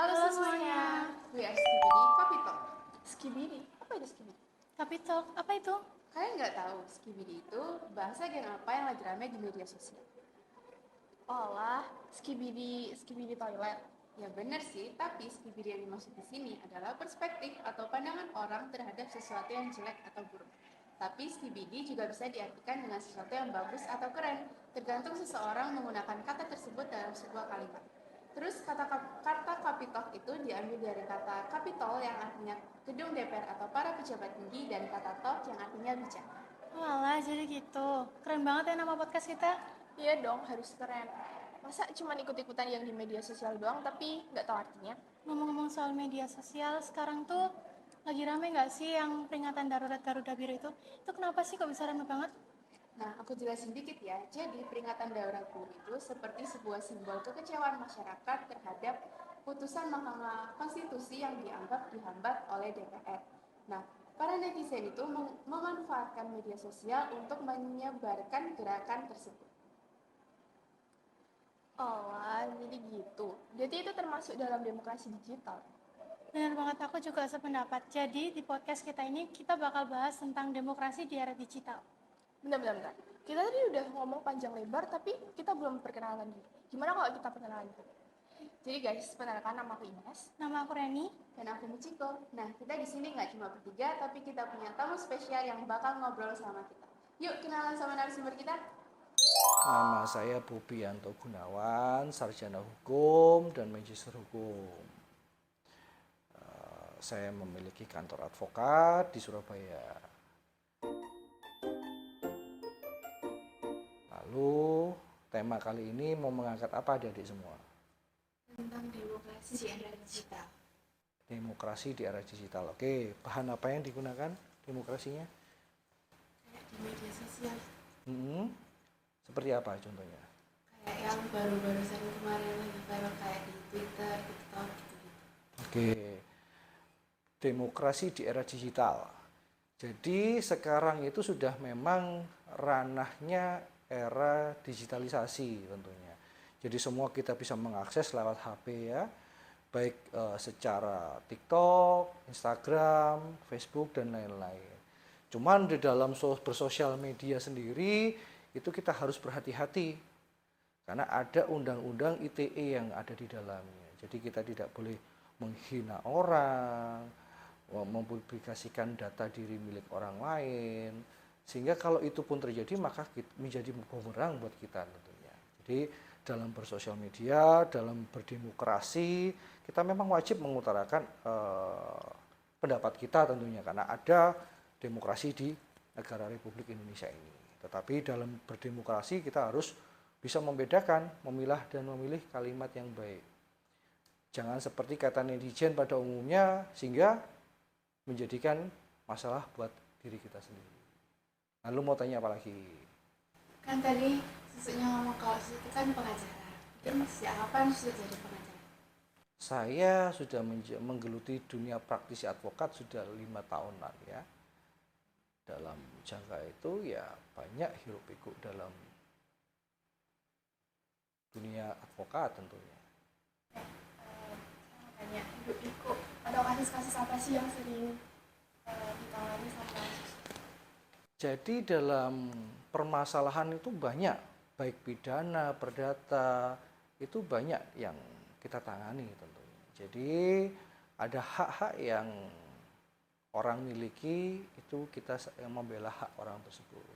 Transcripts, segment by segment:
Halo Halo semuanya, semuanya. we are Skibidi Capital. Skibidi. Apa itu Skibidi? Capital, apa itu? Kalian nggak tahu Skibidi itu bahasa geng apa yang lagi rame di media sosial? Olah, skibidi toilet. Ya benar sih, tapi Skibidi yang dimaksud di sini adalah perspektif atau pandangan orang terhadap sesuatu yang jelek atau buruk. Tapi Skibidi juga bisa diartikan dengan sesuatu yang bagus atau keren, tergantung seseorang menggunakan kata tersebut dalam sebuah kalimat. Terus kata Kapitol itu diambil dari kata Kapitol yang artinya gedung DPR atau para pejabat tinggi dan kata talk yang artinya bicara. Olah, jadi gitu. Keren banget ya nama podcast kita. Iya dong, harus keren. Masa cuma ikut-ikutan yang di media sosial doang tapi nggak tahu artinya? Ngomong-ngomong soal media sosial, sekarang tuh lagi rame nggak sih yang peringatan darurat Garuda Biru itu? Itu kenapa sih kok bisa rame banget? Nah, aku jelasin dikit ya. Jadi, peringatan darurat guru itu seperti sebuah simbol kekecewaan masyarakat terhadap putusan Mahkamah Konstitusi yang dianggap dihambat oleh DPR. Nah, para netizen itu memanfaatkan media sosial untuk menyebarkan gerakan tersebut. Olah, jadi gitu. Jadi itu termasuk dalam demokrasi digital. Benar banget, aku juga sependapat. Jadi di podcast kita ini kita bakal bahas tentang demokrasi di era digital. Bentar. Kita tadi udah ngomong panjang lebar tapi kita belum perkenalan dulu. Gimana kalau kita perkenalan dulu? Jadi guys, perkenalkan nama aku Ines. Nama aku Reni. Dan aku Michiko. Nah, kita di sini nggak cuma bertiga, tapi kita punya tamu spesial yang bakal ngobrol sama kita. Yuk, kenalan sama narasumber kita. Nama saya Bobianto Gunawan, sarjana hukum dan magister hukum. Saya memiliki kantor advokat di Surabaya. Lalu tema kali ini mau mengangkat apa adik-adik semua? Tentang demokrasi di era digital. Demokrasi di era digital. Oke, bahan apa yang digunakan demokrasinya? Kayak di media sosial. Seperti apa contohnya? Kayak yang baru-barusan kemarin lagi viral kayak di Twitter, TikTok gitu-gitu. Oke, demokrasi di era digital. Jadi sekarang itu sudah memang ranahnya era digitalisasi tentunya. Jadi semua kita bisa mengakses lewat HP ya, baik secara TikTok, Instagram, Facebook dan lain-lain. Cuman di dalam bersosial media sendiri itu kita harus berhati-hati karena ada undang-undang ITE yang ada di dalamnya. Jadi kita tidak boleh menghina orang, mempublikasikan data diri milik orang lain, sehingga kalau itu pun terjadi maka menjadi bumerang buat kita tentunya. Jadi dalam bersosial media, dalam berdemokrasi, kita memang wajib mengutarakan pendapat kita tentunya karena ada demokrasi di negara Republik Indonesia ini. Tetapi dalam berdemokrasi kita harus bisa membedakan, memilah dan memilih kalimat yang baik. Jangan seperti kata netizen pada umumnya sehingga menjadikan masalah buat diri kita sendiri. Lalu mau tanya apa lagi? Kan tadi Susuknya ngomong kalau Susuk itu kan pengacara. Mungkin sejak kapan Susuk jadi pengacara? Saya sudah menggeluti dunia praktisi advokat sudah 5 tahunan ya. Dalam jangka itu ya banyak hiruk pikuk dalam dunia advokat tentunya. Tanya, ikut ada kasus-kasus apa sih yang sering ditangani sama Susuk? Jadi dalam permasalahan itu banyak, baik pidana, perdata, itu banyak yang kita tangani tentunya. Jadi ada hak-hak yang orang miliki, itu kita membela hak orang tersebut.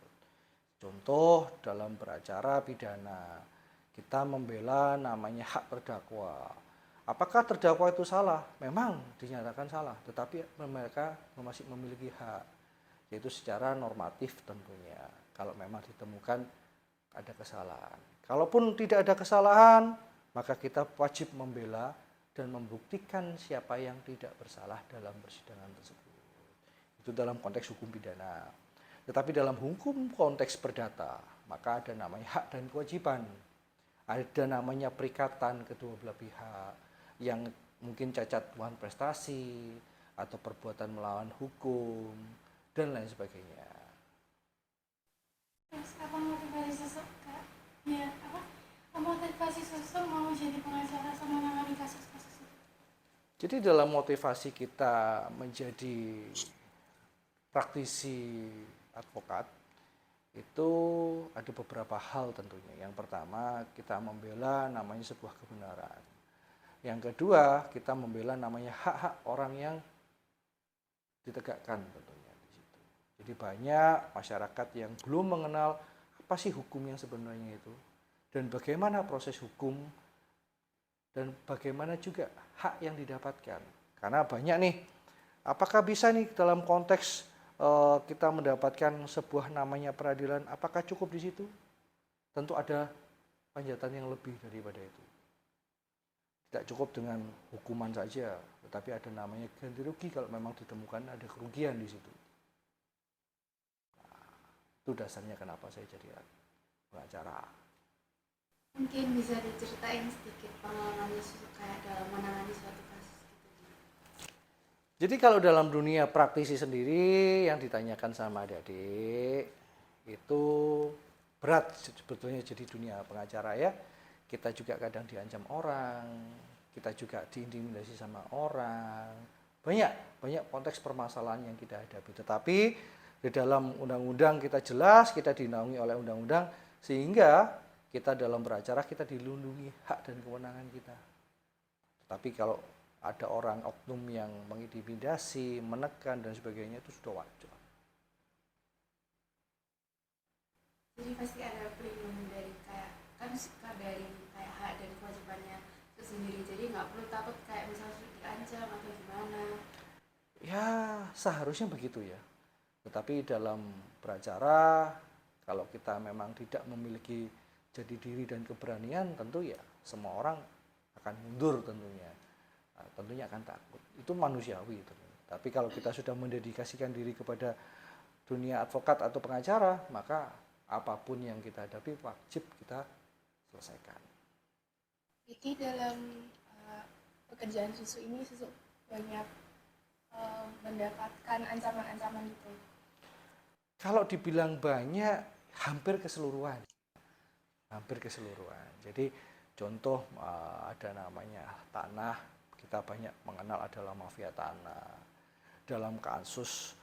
Contoh dalam beracara pidana, kita membela namanya hak terdakwa. Apakah terdakwa itu salah? Memang dinyatakan salah, tetapi mereka masih memiliki hak, yaitu secara normatif tentunya. Kalau memang ditemukan ada kesalahan. Kalaupun tidak ada kesalahan, maka kita wajib membela dan membuktikan siapa yang tidak bersalah dalam persidangan tersebut. Itu dalam konteks hukum pidana. Tetapi dalam hukum konteks perdata, maka ada namanya hak dan kewajiban. Ada namanya perikatan kedua belah pihak yang mungkin cacat tuan prestasi atau perbuatan melawan hukum dan lain sebagainya. Terus apa motivasi Susuk Kak? Ya, apa motivasi Susuk mau jadi pengacara sama menangani kasus-kasus itu? Jadi dalam motivasi kita menjadi praktisi advokat itu ada beberapa hal tentunya. Yang pertama, kita membela namanya sebuah kebenaran. Yang kedua, kita membela namanya hak-hak orang yang ditegakkan tentunya di situ. Jadi banyak masyarakat yang belum mengenal apa sih hukum yang sebenarnya itu dan bagaimana proses hukum dan bagaimana juga hak yang didapatkan. Karena banyak nih, apakah bisa nih dalam konteks kita mendapatkan sebuah namanya peradilan, apakah cukup di situ? Tentu ada panjatan yang lebih daripada itu. Tidak cukup dengan hukuman saja, tetapi ada namanya ganti rugi kalau memang ditemukan ada kerugian di situ. Nah, itu dasarnya kenapa saya jadi pengacara. Mungkin bisa diceritain sedikit pengalaman Yesus kayak dalam menangani suatu kasus gitu. Jadi kalau dalam dunia praktisi sendiri yang ditanyakan sama adik-adik itu berat sebetulnya jadi dunia pengacara ya. Kita juga kadang diancam orang, kita juga diintimidasi sama orang. Banyak konteks permasalahan yang kita hadapi. Tetapi di dalam undang-undang kita jelas, kita dinaungi oleh undang-undang sehingga kita dalam beracara kita dilindungi hak dan kewenangan kita. Tapi kalau ada orang oknum yang mengintimidasi, menekan dan sebagainya itu sudah wajar. Jadi pasti ada pelindung dari kayak kan suka dari kayak hak dan kewajibannya itu sendiri. Jadi nggak perlu takut kayak misalnya diancam atau gimana. Ya seharusnya begitu ya. Tetapi dalam beracara kalau kita memang tidak memiliki jati diri dan keberanian tentu ya semua orang akan mundur tentunya. Nah, tentunya akan takut. Itu manusiawi tentunya. Tapi kalau kita sudah mendedikasikan diri kepada dunia advokat atau pengacara, maka apapun yang kita hadapi wajib kita selesaikan. Jadi dalam pekerjaan susu ini susu banyak mendapatkan ancaman-ancaman gitu. Kalau dibilang banyak, hampir keseluruhan. Jadi contoh ada namanya tanah, kita banyak mengenal adalah mafia tanah. Dalam kasus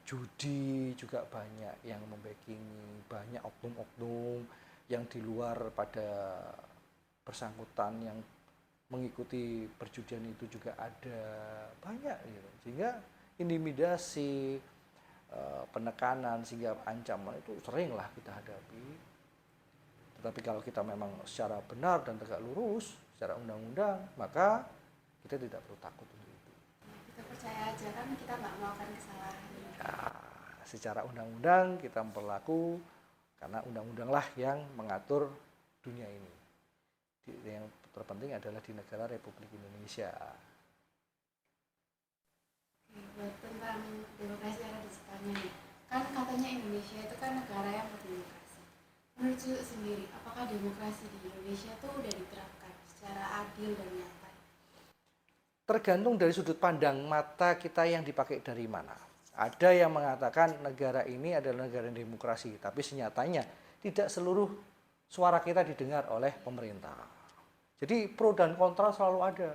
judi juga banyak yang membackingi, banyak oknum-oknum yang di luar pada bersangkutan yang mengikuti perjudian itu juga ada banyak gitu. Sehingga intimidasi, penekanan sehingga ancaman itu seringlah kita hadapi. Tetapi kalau kita memang secara benar dan tegak lurus secara undang-undang, maka kita tidak perlu takut untuk itu. Kita percaya aja kan kita nggak melakukan kesalahan. Ya, secara undang-undang kita berlaku karena undang-undanglah yang mengatur dunia ini. Yang terpenting adalah di negara Republik Indonesia. Oke, buat tentang demokrasi era digitalnya nih, kan katanya Indonesia itu kan negara yang berdemokrasi. Menurut Cuk sendiri, apakah demokrasi di Indonesia itu udah diterapkan secara adil dan nyata? Tergantung dari sudut pandang mata kita yang dipakai dari mana. Ada yang mengatakan negara ini adalah negara demokrasi, tapi senyatanya tidak seluruh suara kita didengar oleh pemerintah. Jadi pro dan kontra selalu ada.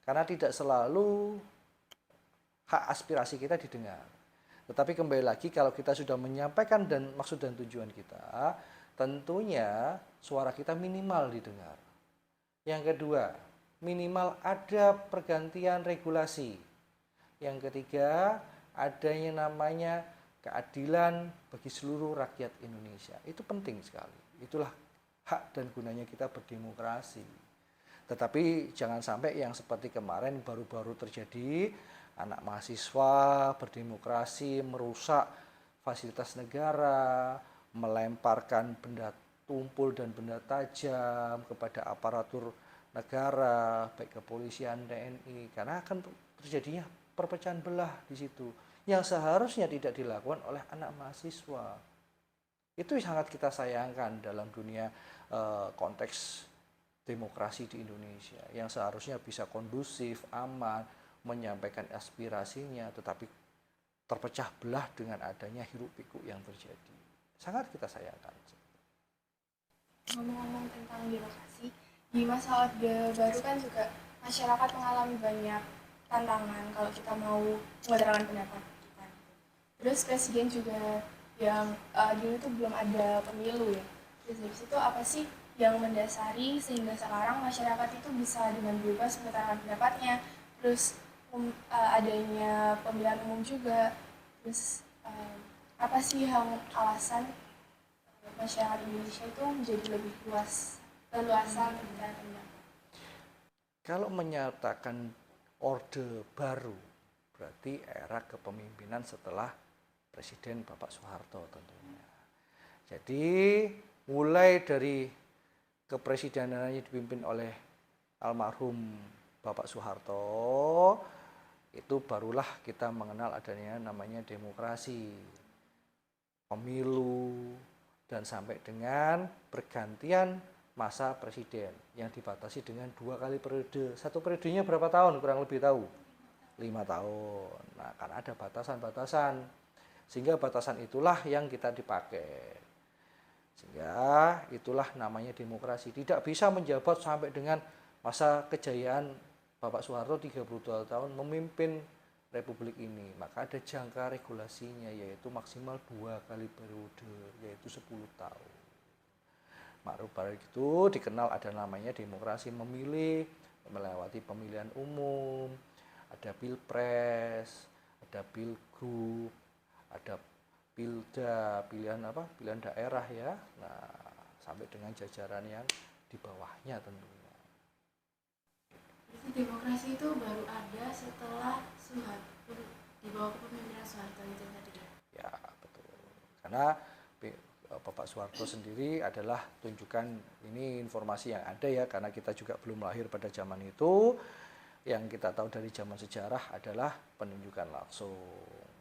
Karena tidak selalu hak aspirasi kita didengar. Tetapi kembali lagi kalau kita sudah menyampaikan dan maksud dan tujuan kita, tentunya suara kita minimal didengar. Yang kedua, minimal ada pergantian regulasi. Yang ketiga, adanya namanya keadilan bagi seluruh rakyat Indonesia. Itu penting sekali. Itulah hak dan gunanya kita berdemokrasi. Tetapi jangan sampai yang seperti kemarin baru-baru terjadi, anak mahasiswa berdemokrasi merusak fasilitas negara, melemparkan benda tumpul dan benda tajam kepada aparatur negara, baik kepolisian, TNI, karena akan terjadinya perpecahan belah di situ yang seharusnya tidak dilakukan oleh anak mahasiswa. Itu sangat kita sayangkan dalam dunia konteks demokrasi di Indonesia yang seharusnya bisa kondusif, aman, menyampaikan aspirasinya, tetapi terpecah belah dengan adanya hiruk pikuk yang terjadi. Sangat kita sayangkan. Ngomong-ngomong tentang demokrasi, di masa Orde Baru kan juga masyarakat mengalami banyak tantangan kalau kita mau mengutarakan pendapat kita. Terus presiden juga yang dulu itu belum ada pemilu ya. Terus dari situ apa sih yang mendasari sehingga sekarang masyarakat itu bisa dengan bebas mengutarakan pendapatnya. Terus adanya pemilihan umum juga. Terus apa sih yang alasan masyarakat Indonesia itu menjadi lebih leluasa untuk bicara pendapat? Kalau menyatakan orde baru, berarti era kepemimpinan setelah Presiden Bapak Soeharto tentunya. Jadi mulai dari kepresidenannya dipimpin oleh almarhum Bapak Soeharto, itu barulah kita mengenal adanya namanya demokrasi, pemilu, dan sampai dengan pergantian masa presiden yang dibatasi dengan 2 kali periode. Satu periodenya berapa tahun? Kurang lebih tahu? 5 tahun. Nah, karena ada batasan-batasan. Sehingga batasan itulah yang kita dipakai. Sehingga itulah namanya demokrasi. Tidak bisa menjabat sampai dengan masa kejayaan Bapak Soeharto 32 tahun memimpin Republik ini. Maka ada jangka regulasinya, yaitu maksimal 2 kali periode, yaitu 10 tahun. Ma'ruf baru itu dikenal ada namanya demokrasi, memilih melewati pemilihan umum, ada pilpres, ada pilgub, ada pilda, pilihan daerah ya. Nah, sampai dengan jajaran yang di bawahnya tentunya. Jadi demokrasi itu baru ada setelah Soeharto, di bawah kepemimpinan Soeharto itu tadi ya? Ya, betul. Karena Bapak Soeharto sendiri adalah tunjukkan, ini informasi yang ada ya, karena kita juga belum lahir pada zaman itu. Yang kita tahu dari zaman sejarah adalah penunjukan langsung,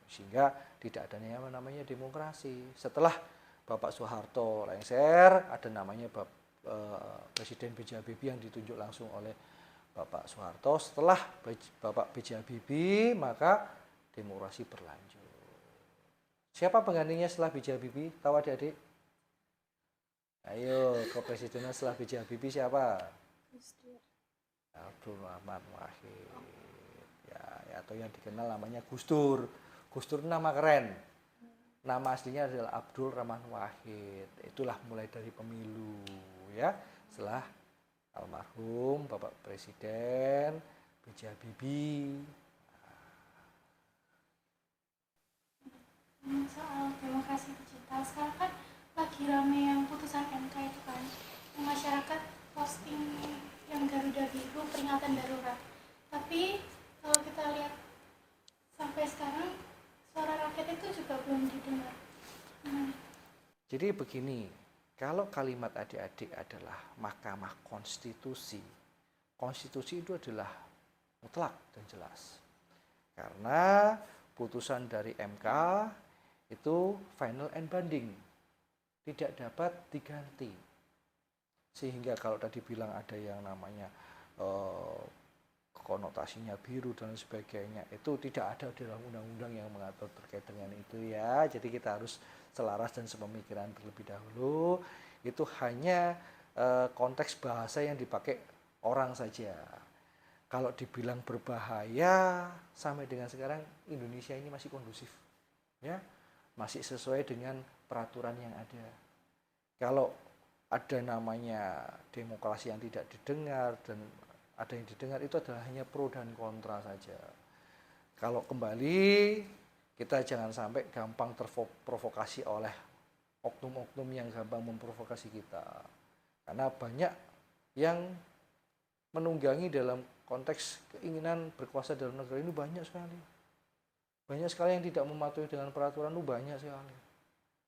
sehingga tidak ada yang namanya demokrasi. Setelah Bapak Soeharto lengser, ada namanya Presiden B.J. Habibie yang ditunjuk langsung oleh Bapak Soeharto. Setelah Bapak B.J. Habibie, maka demokrasi berlanjut. Siapa penggantinya setelah B.J. Habibie? Tahu adik-adik? Ayo, kepresidenan setelah B.J. Habibie siapa? Abdul Rahman Wahid. Ya, atau yang dikenal namanya Gus Dur. Gus Dur nama keren. Nama aslinya adalah Abdul Rahman Wahid. Itulah mulai dari pemilu ya. Setelah almarhum Bapak Presiden B.J. Habibie. Soal demokrasi digital sekarang kan lagi rame yang putusan MK itu kan, yang masyarakat posting yang Garuda Biru peringatan darurat. Tapi kalau kita lihat sampai sekarang suara rakyat itu juga belum didengar. Jadi begini, kalau kalimat adik-adik adalah Mahkamah Konstitusi, konstitusi itu adalah mutlak dan jelas. Karena putusan dari MK itu final and binding, tidak dapat diganti. Sehingga kalau tadi bilang ada yang namanya konotasinya biru dan sebagainya, itu tidak ada dalam undang-undang yang mengatur terkait dengan itu ya. Jadi kita harus selaras dan sepemikiran terlebih dahulu. Itu hanya konteks bahasa yang dipakai orang saja. Kalau dibilang berbahaya, sampai dengan sekarang Indonesia ini masih kondusif, ya, masih sesuai dengan peraturan yang ada. Kalau ada namanya demokrasi yang tidak didengar dan ada yang didengar, itu adalah hanya pro dan kontra saja. Kalau kembali, kita jangan sampai gampang terprovokasi oleh oknum-oknum yang gampang memprovokasi kita. Karena banyak yang menunggangi dalam konteks keinginan berkuasa dalam negara ini banyak sekali. Banyak sekali yang tidak mematuhi dengan peraturan itu banyak sekali.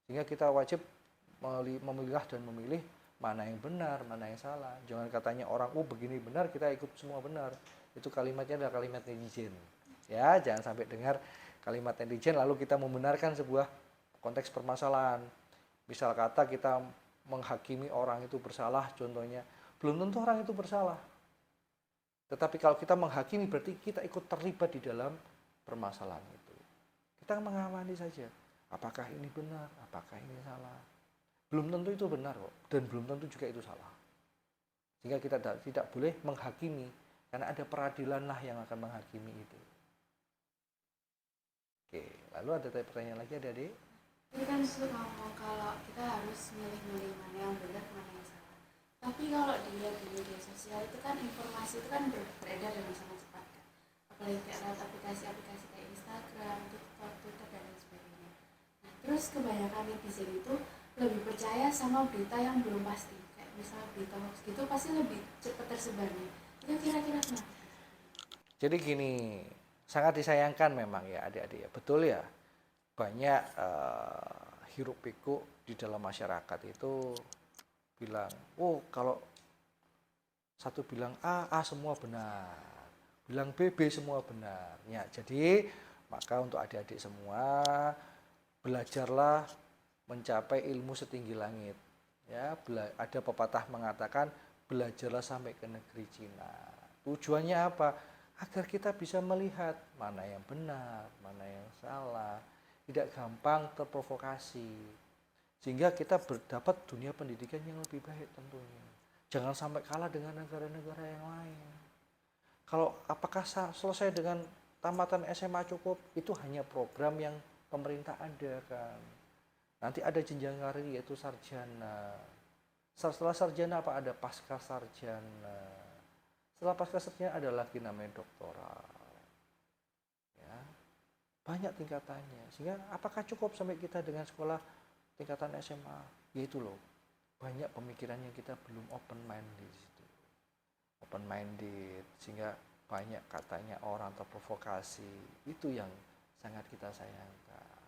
Sehingga kita wajib memilah dan memilih mana yang benar, mana yang salah. Jangan katanya orang, begini benar, kita ikut semua benar. Itu kalimatnya adalah kalimat netizen. Ya, jangan sampai dengar kalimat netizen lalu kita membenarkan sebuah konteks permasalahan. Misal kata kita menghakimi orang itu bersalah, contohnya, belum tentu orang itu bersalah. Tetapi kalau kita menghakimi berarti kita ikut terlibat di dalam permasalahan itu. Kita mengamati saja, apakah ini benar, apakah ini salah. Belum tentu itu benar kok, dan belum tentu juga itu salah. Sehingga kita tidak boleh menghakimi Karena ada peradilan lah yang akan menghakimi itu. Oke, lalu ada pertanyaan lagi adik-adik? Tadi kan Su ngomong kalau kita harus milih-milih mana yang benar, mana yang salah. Tapi kalau dilihat di media sosial itu kan informasi itu kan beredar dengan sangat cepat kan. Apalagi kayak lewat aplikasi-aplikasi kayak Instagram, TikTok, Twitter dan lain sebagainya. Nah, terus kebanyakan netizen itu lebih percaya sama berita yang belum pasti. Kayak misalnya berita hoax gitu pasti lebih cepat tersebarnya. Itu kira-kira kenapa? Jadi gini, sangat disayangkan memang ya adik-adik ya. Betul ya, banyak hiruk pikuk di dalam masyarakat itu bilang, oh kalau satu bilang A semua benar, bilang B semua benar. Ya, jadi maka untuk adik-adik semua belajarlah mencapai ilmu setinggi langit. Ya, ada pepatah mengatakan belajarlah sampai ke negeri Cina. Tujuannya apa? Agar kita bisa melihat mana yang benar, mana yang salah, tidak gampang terprovokasi, sehingga kita berdapat dunia pendidikan yang lebih baik tentunya. Jangan sampai kalah dengan negara-negara yang lain. Kalau apakah selesai dengan tamatan SMA cukup? Itu hanya program yang pemerintah adakan. Nanti ada jenjang karir yaitu sarjana. Setelah sarjana apa? Ada pasca sarjana. Setelah pasca sarjana ada lagi namanya doktoral. Ya, banyak tingkatannya. Sehingga apakah cukup sampai kita dengan sekolah tingkatan SMA? Ya itu loh. Banyak pemikiran yang kita belum open minded di situ. Open minded sehingga banyak katanya orang terprovokasi. Itu yang sangat kita sayangkan.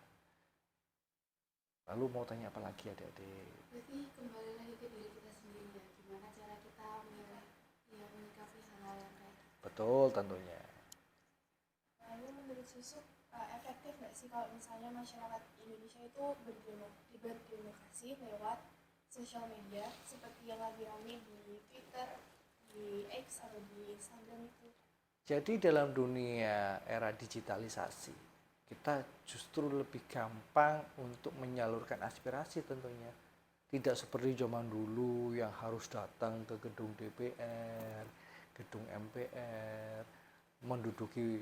Lalu mau tanya apa lagi adik-adik? Berarti kembali lagi ke diri kita sendiri ya, gimana cara kita menyikapi hal-hal yang kayak gitu. Betul tentunya. Lalu menurut Susu, efektif nggak sih kalau misalnya masyarakat Indonesia itu berdemokrasi lewat sosial media seperti yang lagi ramai di Twitter, di X atau di Instagram itu? Jadi dalam dunia era digitalisasi, kita justru lebih gampang untuk menyalurkan aspirasi tentunya. Tidak seperti zaman dulu yang harus datang ke gedung DPR, gedung MPR, menduduki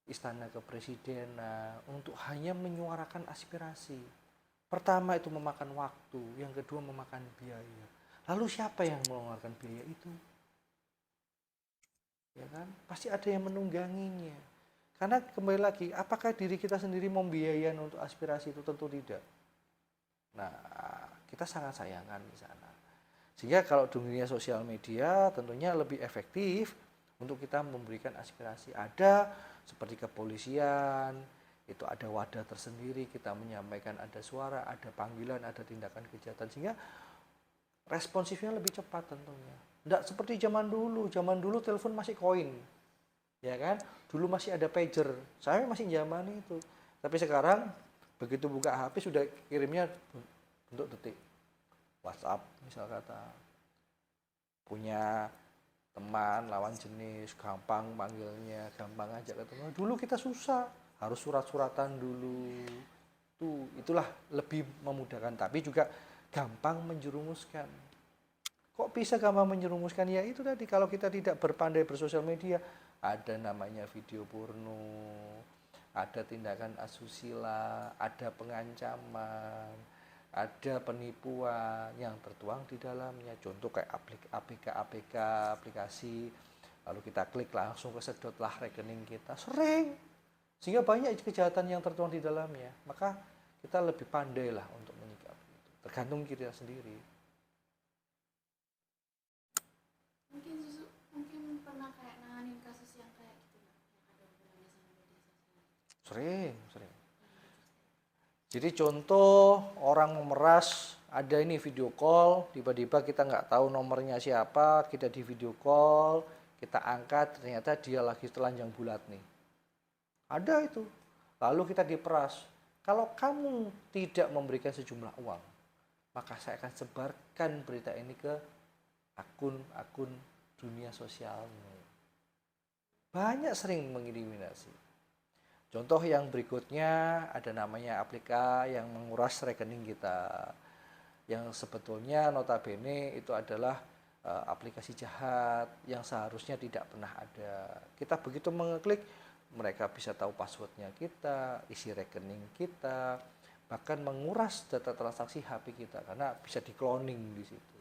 istana kepresidenan untuk hanya menyuarakan aspirasi. Pertama itu memakan waktu, yang kedua memakan biaya. Lalu siapa yang mengeluarkan biaya itu? Ya kan? Pasti ada yang menungganginya. Karena kembali lagi, apakah diri kita sendiri membiayakan untuk aspirasi itu? Tentu tidak. Nah, kita sangat sayangkan di sana. Sehingga kalau dunia sosial media tentunya lebih efektif untuk kita memberikan aspirasi. Ada seperti kepolisian, itu ada wadah tersendiri, kita menyampaikan ada suara, ada panggilan, ada tindakan kejahatan. Sehingga responsifnya lebih cepat tentunya. Tidak seperti zaman dulu telepon masih koin. Ya kan? Dulu masih ada pager. Saya masih zaman itu. Tapi sekarang begitu buka HP sudah kirimnya bentuk detik. WhatsApp misal kata. Punya teman lawan jenis, gampang panggilnya, gampang ajak ketemu. Dulu kita susah, harus surat-suratan dulu. Itulah lebih memudahkan, tapi juga gampang menjerumuskan. Kok bisa gampang menjerumuskan? Ya itu tadi, kalau kita tidak berpandai bersosial media, ada namanya video porno, ada tindakan asusila, ada pengancaman, ada penipuan yang tertuang di dalamnya. Contoh kayak APK aplikasi, lalu kita klik langsung kesedotlah rekening kita, sering. Sehingga banyak kejahatan yang tertuang di dalamnya. Maka kita lebih pandai lah untuk menyikapi itu. Tergantung kita sendiri. Mungkin pernah kayak nanganin kasus yang kayak gitu nggak? Yang ada hubungannya sama media sosial. Sering. Jadi contoh orang memeras, ada ini video call, tiba-tiba kita nggak tahu nomornya siapa, kita di video call, kita angkat, ternyata dia lagi telanjang bulat nih. Ada itu. Lalu kita diperas. Kalau kamu tidak memberikan sejumlah uang, maka saya akan sebarkan berita ini ke akun-akun dunia sosialmu. Banyak sering mengintimidasi. Contoh yang berikutnya ada namanya aplikasi yang menguras rekening kita. Yang sebetulnya notabene itu adalah aplikasi jahat yang seharusnya tidak pernah ada. Kita begitu mengeklik, mereka bisa tahu passwordnya kita, isi rekening kita, bahkan menguras data transaksi HP kita karena bisa di cloning di situ.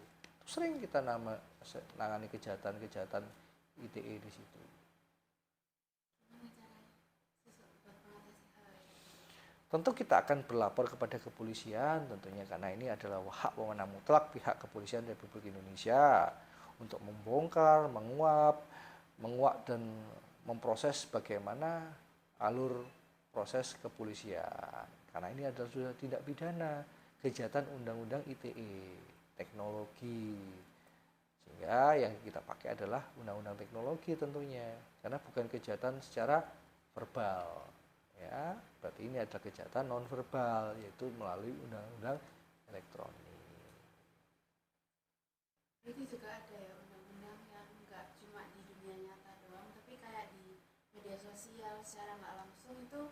Sering kita nangani kejahatan-kejahatan ITE di situ. Tentu kita akan berlapor kepada kepolisian tentunya karena ini adalah hak wewenang mutlak pihak kepolisian Republik Indonesia untuk membongkar, menguak dan memproses bagaimana alur proses kepolisian. Karena ini adalah sudah tindak pidana kejahatan Undang-Undang ITE, teknologi. Sehingga yang kita pakai adalah Undang-Undang teknologi tentunya karena bukan kejahatan secara verbal. Ya, berarti ini adalah kejahatan non verbal yaitu melalui undang-undang elektronik. Berarti juga ada ya undang-undang yang nggak cuma di dunia nyata doang, tapi kayak di media sosial secara nggak langsung itu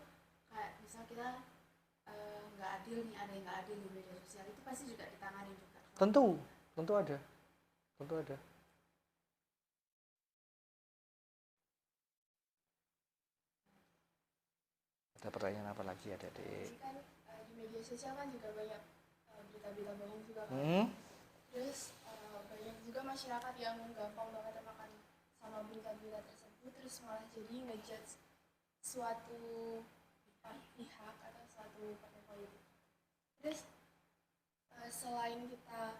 kayak misal kita nggak adil nih, ada yang nggak adil di media sosial itu pasti juga ditangani juga. Tentu ada, tentu ada. Ada pertanyaan apa lagi Adik-adik? Kan di media sosial kan juga banyak berita-berita bohong juga kan. Terus banyak juga masyarakat yang gampang banget termakan sama berita-berita tersebut, terus malah jadi ngejudge suatu pihak atau suatu partai politik. Terus selain kita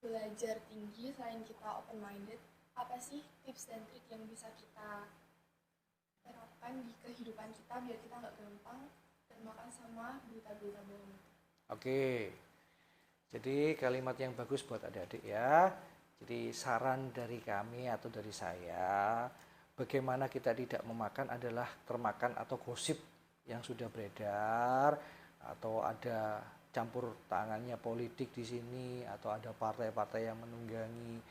belajar tinggi, selain kita open minded, apa sih tips dan trik yang bisa kita terapkan di kehidupan kita biar kita nggak gampang termakan sama berita-berita bohong? Oke, jadi kalimat yang bagus buat adik-adik ya. Jadi saran dari kami atau dari saya, bagaimana kita tidak memakan adalah termakan atau gosip yang sudah beredar atau ada campur tangannya politik di sini atau ada partai-partai yang menunggangi.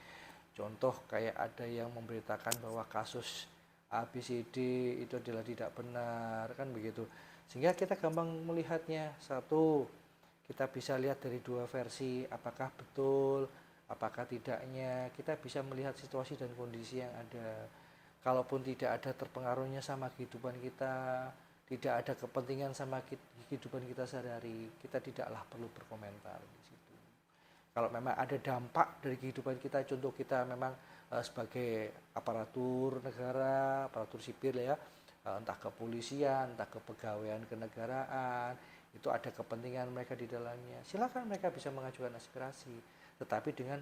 Contoh kayak ada yang memberitakan bahwa kasus ABCD itu adalah tidak benar kan begitu. Sehingga kita gampang melihatnya. Satu, kita bisa lihat dari dua versi, apakah betul, apakah tidaknya. Kita bisa melihat situasi dan kondisi yang ada. Kalaupun tidak ada terpengaruhnya sama kehidupan kita, tidak ada kepentingan sama kehidupan kita sehari-hari, kita tidaklah perlu berkomentar di situ. Kalau memang ada dampak dari kehidupan kita, contoh kita memang sebagai aparatur negara, aparatur sipil ya, entah kepolisian, entah kepegawaian kenegaraan, itu ada kepentingan mereka di dalamnya. Silakan mereka bisa mengajukan aspirasi, tetapi dengan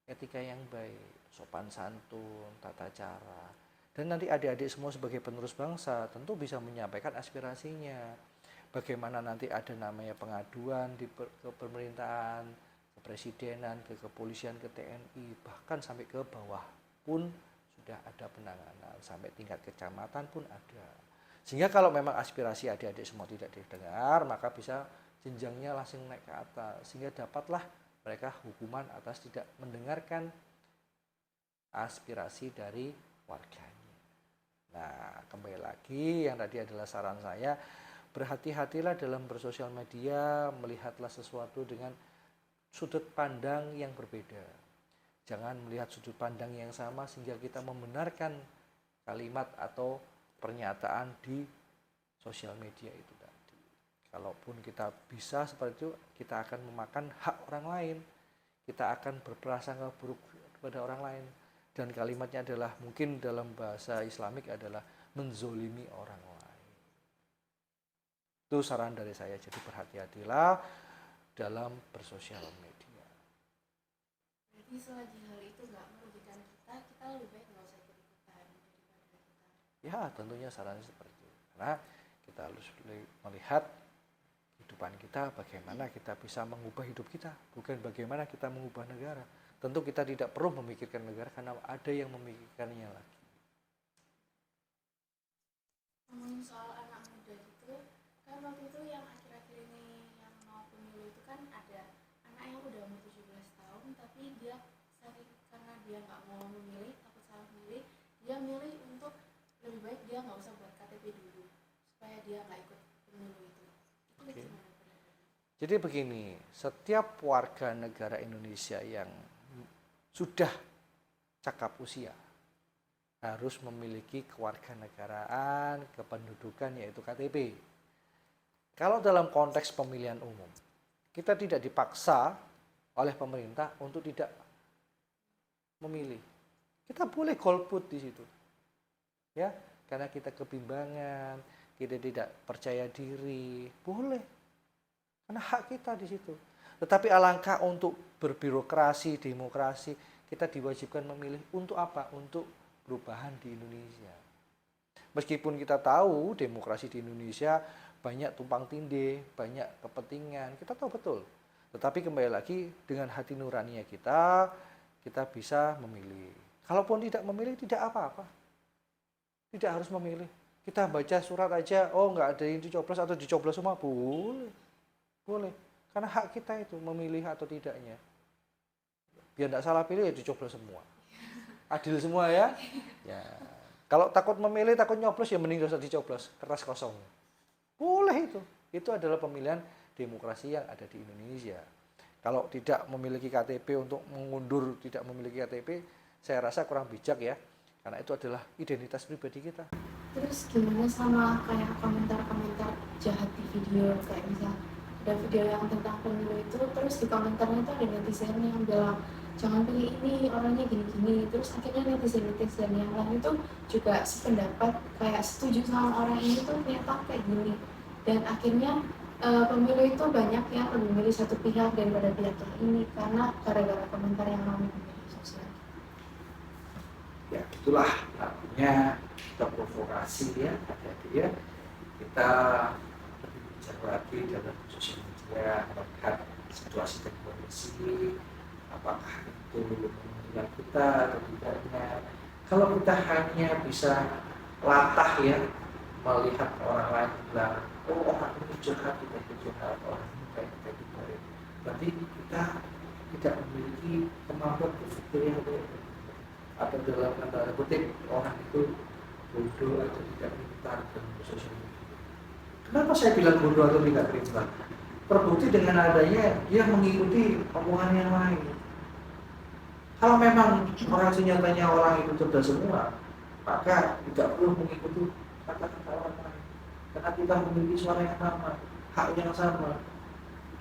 etika yang baik, sopan santun, tata cara. Dan nanti adik-adik semua sebagai penerus bangsa tentu bisa menyampaikan aspirasinya. Bagaimana nanti ada namanya pengaduan di ke pemerintahan, ke presidenan, ke kepolisian, ke TNI, bahkan sampai ke bawah pun sudah ada penanganan, sampai tingkat kecamatan pun ada. Sehingga kalau memang aspirasi adik-adik semua tidak didengar, maka bisa jenjangnya langsung naik ke atas, sehingga dapatlah mereka hukuman atas tidak mendengarkan aspirasi dari warganya. Nah, kembali lagi yang tadi adalah saran saya, berhati-hatilah dalam bersosial media, melihatlah sesuatu dengan sudut pandang yang berbeda. Jangan melihat sudut pandang yang sama sehingga kita membenarkan kalimat atau pernyataan di sosial media itu tadi. Kalaupun kita bisa seperti itu, kita akan memakan hak orang lain. Kita akan berprasangka buruk kepada orang lain. Dan kalimatnya adalah mungkin dalam bahasa Islamik adalah menzolimi orang lain. Itu saran dari saya. Jadi berhati-hatilah dalam bersosial media. Jadi selagi hal itu nggak merugikan kita lebih baik nggak usah ikut-ikutan daripada kita. Ya tentunya sarannya seperti itu. Karena kita harus melihat kehidupan kita, bagaimana kita bisa mengubah hidup kita, bukan bagaimana kita mengubah negara. Tentu kita tidak perlu memikirkan negara karena ada yang memikirkannya lagi. Ngomongin soal anak muda gitu, kan waktu itu yang akhir-akhir ini yang mau pemilu itu kan ada anak yang udah umur 17 tahun tapi dia karena dia nggak mau memilih, takut salah memilih, dia milih untuk lebih baik dia nggak usah buat KTP dulu supaya dia nggak ikut pemilu itu. Oke. Jadi begini, setiap warga negara Indonesia yang sudah cakap usia harus memiliki kewarganegaraan, kependudukan yaitu KTP. Kalau dalam konteks pemilihan umum, kita tidak dipaksa oleh pemerintah untuk tidak memilih. Kita boleh golput di situ. Ya, karena kita kebimbangan, kita tidak percaya diri, boleh. Karena hak kita di situ. Tetapi alangkah untuk berbirokrasi, demokrasi, kita diwajibkan memilih untuk apa? Untuk perubahan di Indonesia. Meskipun kita tahu demokrasi di Indonesia banyak tumpang tindih, banyak kepentingan, kita tahu betul. Tetapi kembali lagi dengan hati nurani kita bisa memilih. Kalaupun tidak memilih, tidak apa-apa. Tidak harus memilih. Kita baca surat aja, oh nggak ada yang dicoblos atau dicoblos semua, boleh. Boleh. Karena hak kita itu memilih atau tidaknya. Biar tidak salah pilih ya dicoblos semua. Adil semua ya. Ya. Kalau takut memilih, takut nyoblos ya mending usah dicoblos, kertas kosong. Boleh itu. Itu adalah pemilihan demokrasi yang ada di Indonesia. Kalau tidak memiliki KTP untuk mengundur tidak memiliki KTP, saya rasa kurang bijak ya. Karena itu adalah identitas pribadi kita. Terus gimana sama kayak komentar-komentar jahat di video, kayak misal ada video yang tentang pemilu itu, terus di komentarnya itu ada netizen yang bilang jangan pilih ini, orangnya gini-gini. Terus akhirnya netizen yang lain itu juga sependapat kayak setuju sama orang ini tuh ternyata kayak gini. Dan akhirnya pemilu itu banyak yang lebih milih satu pihak daripada pihak yang ini karena gara-gara komentar yang ramai di media sosial. Ya itulah artinya kita provokasi ya, hati-hati ya. Kita lebih bijak lagi dalam sosial media, melihat situasi dan kondisi, apakah itu menguntungkan kita atau tidaknya. Kalau kita hanya bisa latah ya, melihat orang lain bilang, oh orang ini jahat, kita itu jahat, orang ini baik, kita itu baik, berarti kita tidak memiliki kemampuan berpikir yang baik. Atau dalam tanda kutip orang itu bodoh atau tidak pintar dalam sosial media. Kenapa saya bilang bodoh atau tidak pintar? Terbukti dengan adanya dia mengikuti omongan yang lain. Kalau memang orang senyatanya orang itu cerdas semua, maka tidak perlu mengikuti kata-kata orang lain. Karena kita memiliki suara yang sama, hak yang sama,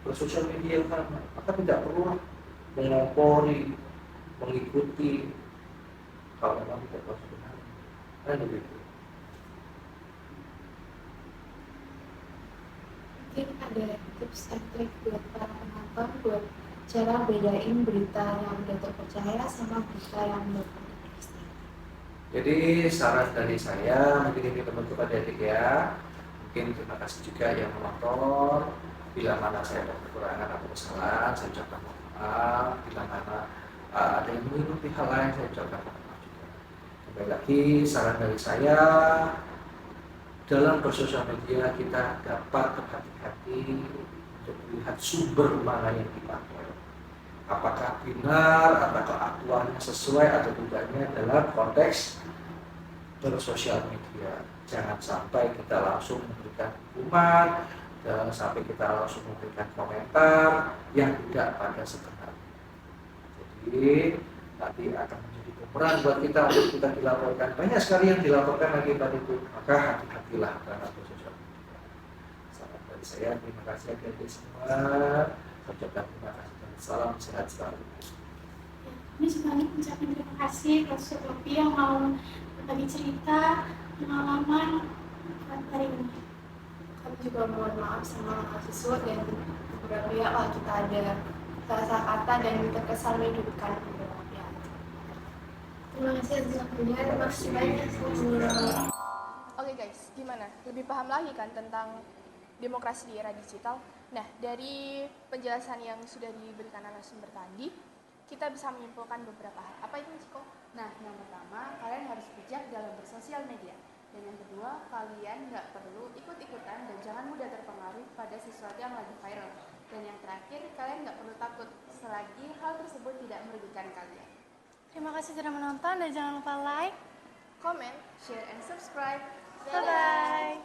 bersosial media yang sama, maka tidak perlu mengompori, mengikuti kalau memang tidak tahu sebenarnya. Kan begitu. Mungkin ada tips and trik buat para penonton buat cara bedain berita yang udah terpercaya sama berita yang belum terpercaya. Jadi saran dari saya mungkin ini teman-teman adik ya. Mungkin terima kasih juga yang menonton. Bila mana saya ada kekurangan atau kesalahan, saya ucapkan maaf. Bila mana ada yang mengikuti hal lain, saya ucapkan maaf. Kembali lagi saran dari saya, dalam bersosial media kita dapat berhati-hati untuk melihat sumber mana yang dipakai, apakah benar, apakah aktualnya sesuai atau tidaknya dalam konteks bersosial media. Jangan sampai kita langsung memberikan hukuman, jangan sampai kita langsung memberikan komentar yang tidak pada sebenarnya. Jadi nanti akan menjadi bumerang buat kita untuk kita dilaporkan. Banyak sekali yang dilaporkan lagi tadi itu. Maka hati-hatilah terhadap sosial media. Salam dari saya, terima kasih adik-adik semua. Saya ucapkan terima kasih dan salam sehat selalu. Ini sebenarnya ucapin terima kasih ke Sophie yang mau berbagi cerita pengalaman hari ini. Kami juga mohon maaf sama mahasiswa dan beberapa pihak kalau kita ada salah kata dan terkesan menyudutkan beberapa pihak. Terima kasih atas waktunya, terima kasih banyak semuanya. Oke guys, gimana? Lebih paham lagi kan tentang demokrasi di era digital? Nah, dari penjelasan yang sudah diberikan narasumber tadi, kita bisa menyimpulkan beberapa hal. Apa itu, Ciko? Nah, yang pertama, kalian harus bijak dalam bersosial media. Dan yang kedua, kalian nggak perlu ikut-ikutan dan jangan mudah terpengaruh pada sesuatu yang lagi viral. Dan yang terakhir, kalian nggak perlu takut selagi hal tersebut tidak merugikan kalian. Terima kasih sudah menonton dan jangan lupa like, Comment, Share and subscribe. bye-bye.